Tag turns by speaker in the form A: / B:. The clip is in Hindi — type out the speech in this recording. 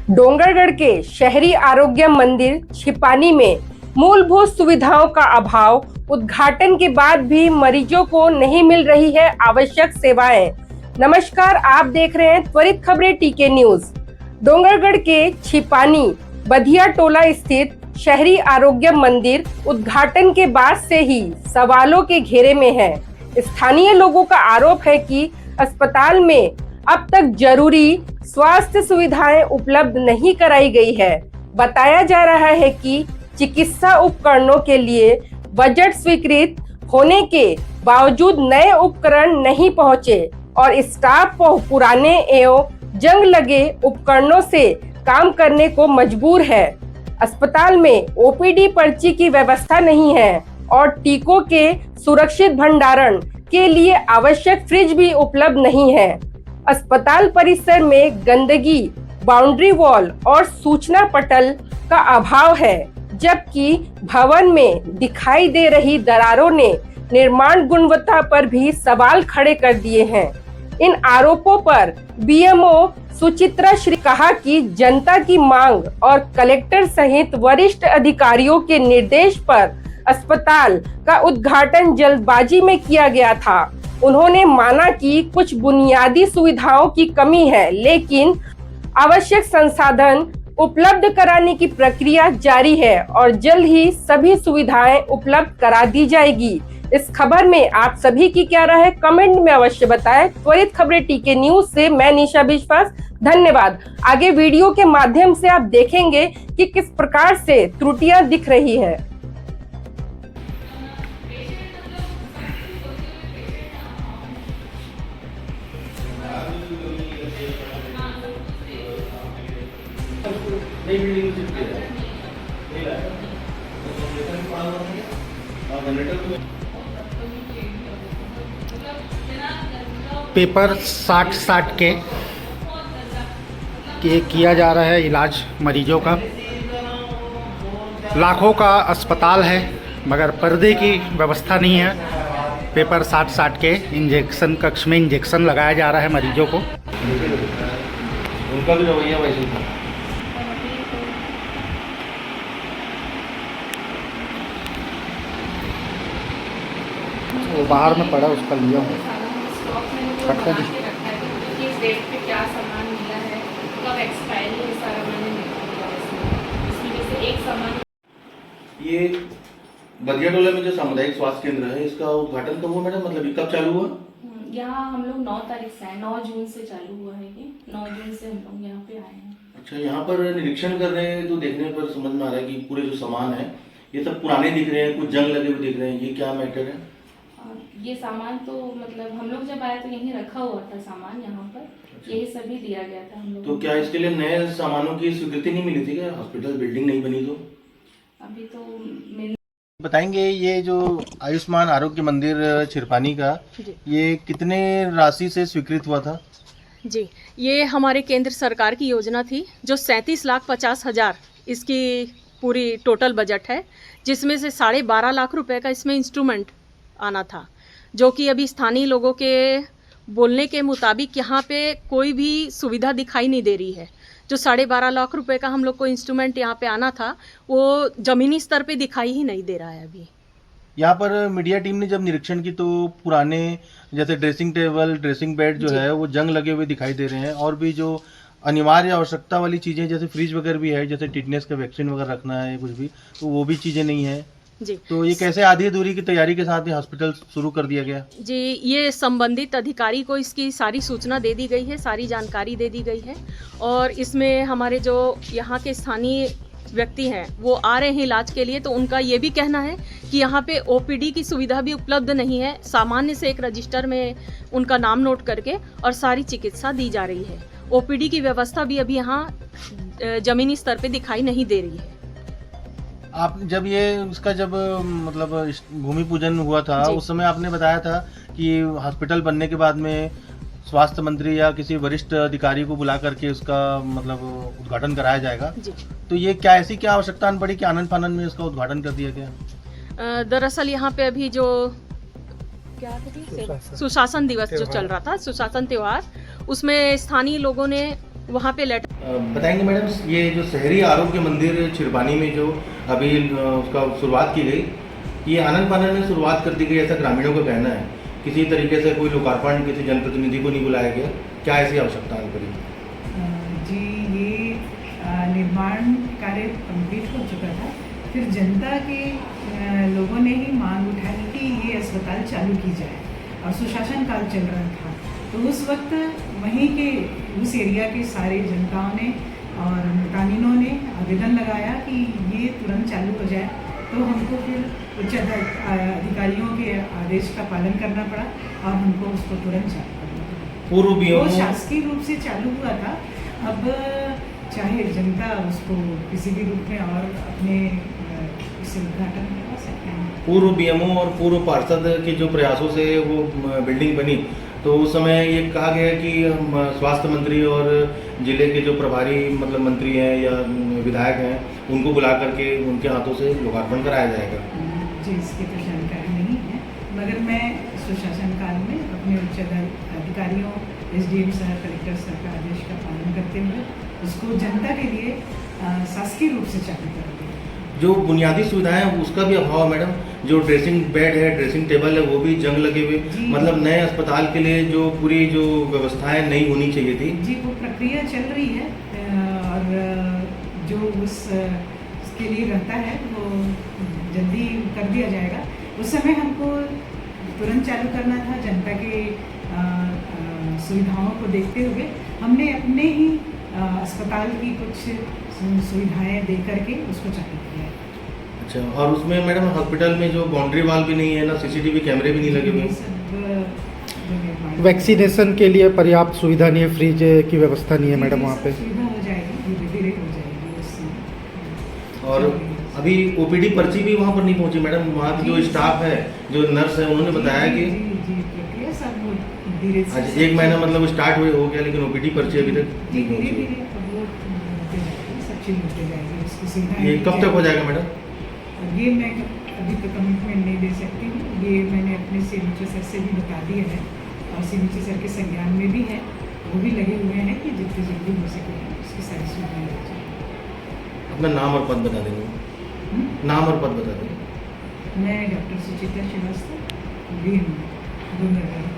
A: डोंगरगढ़ के शहरी आरोग्य मंदिर छिपानी में मूलभूत सुविधाओं का अभाव, उद्घाटन के बाद भी मरीजों को नहीं मिल रही है आवश्यक सेवाएं। नमस्कार, आप देख रहे हैं त्वरित खबरें टीके न्यूज। डोंगरगढ़ के छिपानी बधिया टोला स्थित शहरी आरोग्य मंदिर उद्घाटन के बाद से ही सवालों के घेरे में है। स्थानीय लोगों का आरोप है कि अस्पताल में अब तक जरूरी स्वास्थ्य सुविधाएं उपलब्ध नहीं कराई गई है। बताया जा रहा है कि चिकित्सा उपकरणों के लिए बजट स्वीकृत होने के बावजूद नए उपकरण नहीं पहुंचे और स्टाफ पुराने एवं जंग लगे उपकरणों से काम करने को मजबूर है। अस्पताल में ओपीडी पर्ची की व्यवस्था नहीं है और टीकों के सुरक्षित भंडारण के लिए आवश्यक फ्रिज भी उपलब्ध नहीं है। अस्पताल परिसर में गंदगी, बाउंड्री वॉल और सूचना पटल का अभाव है, जबकि भवन में दिखाई दे रही दरारों ने निर्माण गुणवत्ता पर भी सवाल खड़े कर दिए हैं। इन आरोपों पर बीएमओ सुचित्रा श्री कहा कि जनता की मांग और कलेक्टर सहित वरिष्ठ अधिकारियों के निर्देश पर अस्पताल का उद्घाटन जल्दबाजी में किया गया था। उन्होंने माना कि कुछ बुनियादी सुविधाओं की कमी है, लेकिन आवश्यक संसाधन उपलब्ध कराने की प्रक्रिया जारी है और जल्द ही सभी सुविधाएं उपलब्ध करा दी जाएगी। इस खबर में आप सभी की क्या राय है, कमेंट में अवश्य बताएं। त्वरित खबरें टीके न्यूज से मैं निशा विश्वास, धन्यवाद। आगे वीडियो के माध्यम से आप देखेंगे कि किस प्रकार से त्रुटियां दिख रही है।
B: पेपर 60 के किया जा रहा है इलाज मरीजों का। लाखों का अस्पताल है मगर पर्दे की व्यवस्था नहीं है। पेपर 60 के इंजेक्शन कक्ष में इंजेक्शन लगाया जा रहा है मरीजों को।
C: उनका भी रवैया वैसे था।
B: वो बाहर में पड़ा, उसका लिया हूँ।
D: रखा जी किस डेट पे क्या सामान मिला है, कब एक्सपायरी है, सारा मैंने लिखा है। इसमें जैसे एक सामान
C: ये बधिया टोला में जो सामुदायिक स्वास्थ्य केंद्र है, इसका उद्घाटन कब हुआ मैडम? मतलब ये कब चालू हुआ?
D: यहाँ हम लोग 9 तारीख से आए, 9 जून से चालू हुआ है। ये 9 जून से हम लोग यहाँ पे आए हैं।
C: अच्छा, यहाँ पर निरीक्षण कर रहे हैं तो देखने पर समझ में आ रहा है कि पूरे जो सामान है ये सब पुराने दिख रहे हैं, कुछ जंग लगे हुए दिख रहे हैं। ये क्या मैटर है?
D: ये सामान तो मतलब हम लोग जब आए तो यहीं रखा हुआ था सामान, यहाँ पर यही सभी दिया गया था हम लोग।
C: तो क्या इसके लिए नए सामानों की स्वीकृति नहीं मिली थी क्या? हॉस्पिटल बिल्डिंग नहीं बनी तो
D: अभी तो मिल
E: बताएंगे। ये जो आयुष्मान आरोग्य मंदिर छिरपानी का, ये कितने राशि से स्वीकृत हुआ था?
F: जी, ये हमारे केंद्र सरकार की योजना थी जो 37,50,000 इसकी पूरी टोटल बजट है, जिसमें से 12.5 लाख रुपए का इसमें इंस्ट्रूमेंट आना था, जो कि अभी स्थानीय लोगों के बोलने के मुताबिक यहाँ पे कोई भी सुविधा दिखाई नहीं दे रही है। जो 12.5 लाख रुपए का हम लोग को इंस्ट्रूमेंट यहाँ पे आना था, वो ज़मीनी स्तर पे दिखाई ही नहीं दे रहा है अभी।
E: यहाँ पर मीडिया टीम ने जब निरीक्षण की तो पुराने जैसे ड्रेसिंग टेबल, ड्रेसिंग बेड जो है वो जंग लगे हुए दिखाई दे रहे हैं, और भी जो अनिवार्य आवश्यकता वाली चीज़ें जैसे फ्रिज वगैरह भी है, जैसे टिटनेस का वैक्सीन वगैरह रखना है कुछ भी, तो वो भी चीज़ें नहीं है
F: जी।
E: तो ये कैसे आधी अधूरी की तैयारी के साथ ही हॉस्पिटल शुरू कर दिया गया?
F: जी, ये संबंधित अधिकारी को इसकी सारी सूचना दे दी गई है, सारी जानकारी दे दी गई है, और इसमें हमारे जो यहाँ के स्थानीय व्यक्ति हैं वो आ रहे हैं इलाज के लिए, तो उनका ये भी कहना है कि यहाँ पे ओपीडी की सुविधा भी उपलब्ध नहीं है। सामान्य से एक रजिस्टर में उनका नाम नोट करके और सारी चिकित्सा दी जा रही है। ओपीडी की व्यवस्था भी अभी यहाँ ज़मीनी स्तर पे दिखाई नहीं दे रही है।
E: आप जब ये इसका जब मतलब भूमि पूजन हुआ था, उस समय आपने बताया था कि हॉस्पिटल बनने के बाद में स्वास्थ्य मंत्री या किसी वरिष्ठ अधिकारी को बुला करके उसका मतलब उद्घाटन कराया जाएगा जी। तो ये क्या ऐसी क्या आवश्यकता पड़ी कि आनंद फानंद में इसका उद्घाटन कर दिया गया?
F: दरअसल यहाँ पे अभी जो क्या सुशासन दिवस जो चल रहा था, सुशासन त्योहार, उसमें स्थानीय लोगों ने वहाँ पे लेटर
E: बताएंगे मैडम, ये जो शहरी आरोग्य मंदिर छिरपानी में जो अभी उसका शुरुआत की गई, ये आनंद पानंद में शुरुआत कर दी गई ऐसा ग्रामीणों का कहना है। किसी तरीके से कोई लोकार्पण किसी जनप्रतिनिधि को नहीं बुलाया गया, क्या ऐसी आवश्यकता है पड़ी?
G: जी, ये निर्माण कार्य कंप्लीट हो चुका था, फिर जनता के लोगों ने ही मांग उठाई कि ये अस्पताल चालू की जाए और सुशासन काल चल रहा था, तो उस वक्त वहीं के उस एरिया के सारे जनताओं ने और मुतानिनों ने आवेदन लगाया कि ये तुरंत चालू हो जाए, तो हमको फिर उच्च अधिकारियों के आदेश का पालन करना पड़ा और हमको उसको तुरंत चालू करना पड़ा।
E: पूर्व
G: वो शासकीय रूप से चालू हुआ था, अब चाहे जनता उसको किसी भी रूप में और अपने इसे उद्घाटन करवा सकते हैं।
E: पूर्व बीएमओ और पूर्व पार्षद के जो प्रयासों से वो बिल्डिंग बनी, तो उस समय ये कहा गया कि स्वास्थ्य मंत्री और जिले के जो प्रभारी मतलब मंत्री हैं या विधायक हैं, उनको बुला करके उनके हाथों से लोकार्पण कराया जाएगा।
G: जी, इसकी तो जानकारी नहीं है, मगर मैं सुशासन काल में अपने उच्च अधिकारियों, एसडीएम सर, कलेक्टर सर का आदेश का पालन करते हुए उसको जनता के लिए शासकीय रूप से चालू करूँगी।
E: जो बुनियादी सुविधाएं हैं उसका भी अभाव है मैडम, जो ड्रेसिंग बेड है, ड्रेसिंग टेबल है, वो भी जंग लगे हुए, मतलब नए अस्पताल के लिए जो पूरी जो व्यवस्थाएं नहीं होनी चाहिए थी।
G: जी, वो प्रक्रिया चल रही है और जो उसके लिए रहता है वो जल्दी कर दिया जाएगा। उस समय हमको तुरंत चालू करना था, जनता के सुविधाओं को देखते हुए हमने अपने ही अस्पताल की कुछ सुविधाएं दे करके उसको चालू किया है।
E: अच्छा, और उसमें मैडम हॉस्पिटल में जो बाउंड्री वॉल भी नहीं है, ना सीसीटीवी कैमरे भी नहीं लगे हुए,
B: वैक्सीनेशन के लिए पर्याप्त सुविधा नहीं है, फ्रिज की व्यवस्था नहीं है मैडम वहाँ पे।
G: सुविधा हो जाएगी, धीरे-धीरे हो जाएगी उसमें।
E: और अभी ओपीडी पर्ची भी वहाँ पर नहीं पहुँची मैडम, वहाँ की जो स्टाफ है, जो नर्स है, उन्होंने बताया कि
G: प्रक्रिया सब धीरे से
E: आज 1 महीना मतलब स्टार्ट हो गया, लेकिन ओपीडी पर्ची अभी तक नहीं पहुँची।
G: धीरे-धीरे अब वो होते जाएगी, सब चीज़ होते जाएगी, उसकी सुविधा।
E: ये कब तक हो जाएगा मैडम?
G: ये मैं अभी तो कमिटमेंट नहीं दे सकती हूँ, ये मैंने अपने सीएमएचओ सर से भी बता दिया है और सीएमएचओ सर के संज्ञान में भी है, वो भी लगे हुए हैं कि जितनी जल्दी हो सके उसकी सारी सुविधाएं हो जाए।
E: अपना नाम और पद बता देंगे, नाम और पद बता देंगे।
G: मैं डॉक्टर सुचिता श्रीवास्तव, बीएम, डूंगरगढ़।